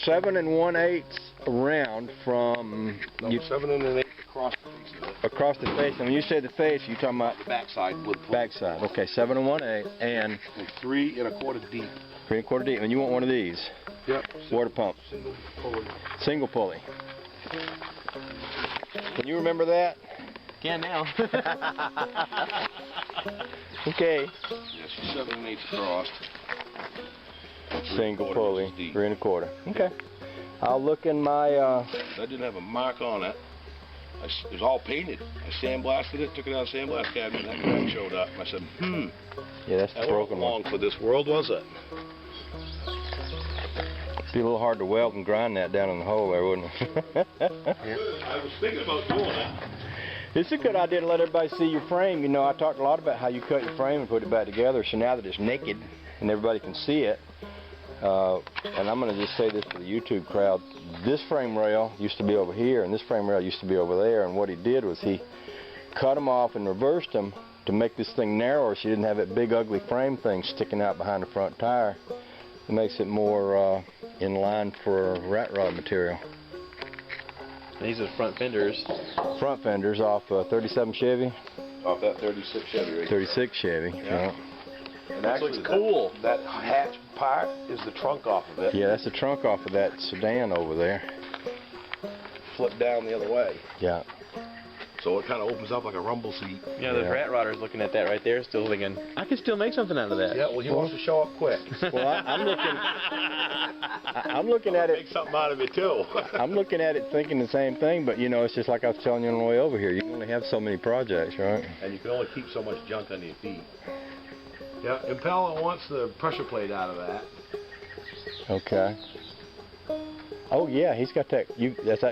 7 1/8 around from... No, 7 1/8 across the face of it. Across the face. And when you say the face, you're talking about... The backside wood pulley. Backside. Okay, 7 1/8 and... 3 1/4 deep. 3 1/4 deep. And you want one of these? Yep. Water pump. Single pulley. Single pulley. Can you remember that? Can now. Okay. Yeah, she's 7 1/8 across. Single pulley, 3 1/4. Okay. I'll look in my... I didn't have a mark on it. It was all painted. I sandblasted it, took it out of the sandblast cabinet, and that crack showed up. I said, Yeah, that's the that broken wasn't long one. for this world, was it? It'd be a little hard to weld and grind that down in the hole there, wouldn't it? I was thinking about doing it. It's a good idea to let everybody see your frame. You know, I talked a lot about how you cut your frame and put it back together, so now that it's naked and everybody can see it, and I'm going to just say this to the YouTube crowd, this frame rail used to be over here and this frame rail used to be over there, and what he did was he cut them off and reversed them to make this thing narrower so you didn't have that big ugly frame thing sticking out behind the front tire. It makes it more in line for rat rod material. These are front fenders. Front fenders off 37 Chevy? Off that 36 Chevy right 36 Chevy, yeah. And actually, looks cool. That hatch part is the trunk off of it. Yeah, that's the trunk off of that sedan over there. Flip down the other way. Yeah. So it kind of opens up like a rumble seat. Yeah, those rat rodders looking at that right there, still thinking, I could still make something out of that. Yeah, well, he wants to show up quick. Well, I'm looking at it. Make something out of it too. I'm looking at it thinking the same thing, but you know, it's just like I was telling you on the way over here. You can only have so many projects, right? And you can only keep so much junk under your feet. Yeah, Impala wants the pressure plate out of that. Okay. Oh yeah, he's got that.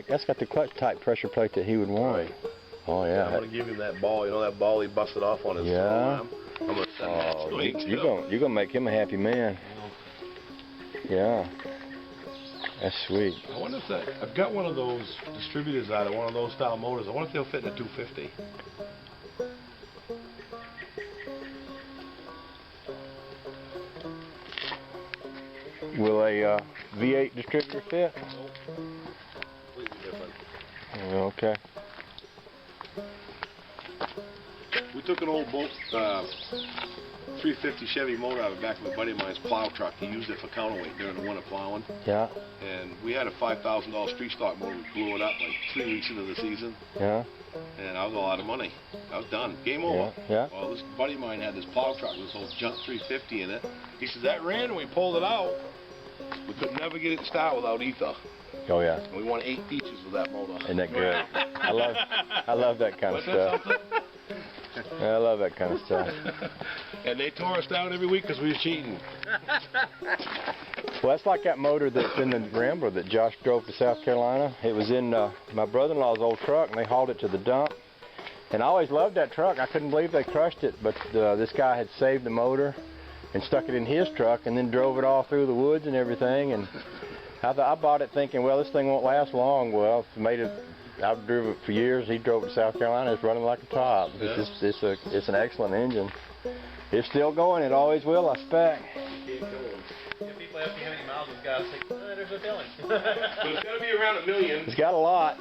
That's got the clutch type pressure plate that he would want. Right. Oh yeah. I'm gonna give him that ball. You know that ball he busted off on his arm? I'm gonna send that to him. You're gonna make him a happy man. Yeah. That's sweet. I wonder if that. I've got one of those distributors out of one of those style motors. I wonder if they'll fit in a 250. Will a V8 distributor fit? Nope. Completely different. Okay. We took an old 350 Chevy motor out of the back of a buddy of mine's plow truck. He used it for counterweight during the winter plowing. Yeah. And we had a $5,000 street stock motor. We blew it up like 3 weeks into the season. Yeah. And I was all out of money. I was done. Game over. Yeah. Well, this buddy of mine had this plow truck with this old junk 350 in it. He says, that ran and we pulled it out. We could never get it to start without ether. Oh yeah. And we won 8 peaches with that motor. Isn't that great? I love that kind of stuff. I love that kind of stuff. And they tore us down every week because we were cheating. Well, that's like that motor that's in the Rambler that Josh drove to South Carolina. It was in my brother-in-law's old truck, and they hauled it to the dump. And I always loved that truck. I couldn't believe they crushed it, but this guy had saved the motor and stuck it in his truck and then drove it all through the woods and everything. And I bought it thinking, well, this thing won't last long. Well, I've driven it for years. He drove to South Carolina. It's running like a top. Yeah. It's an excellent engine. It's still going. It always will, I expect. If people ask you how many miles this guy's like, there's no telling. But it's got to be around 1 million. It's got a lot.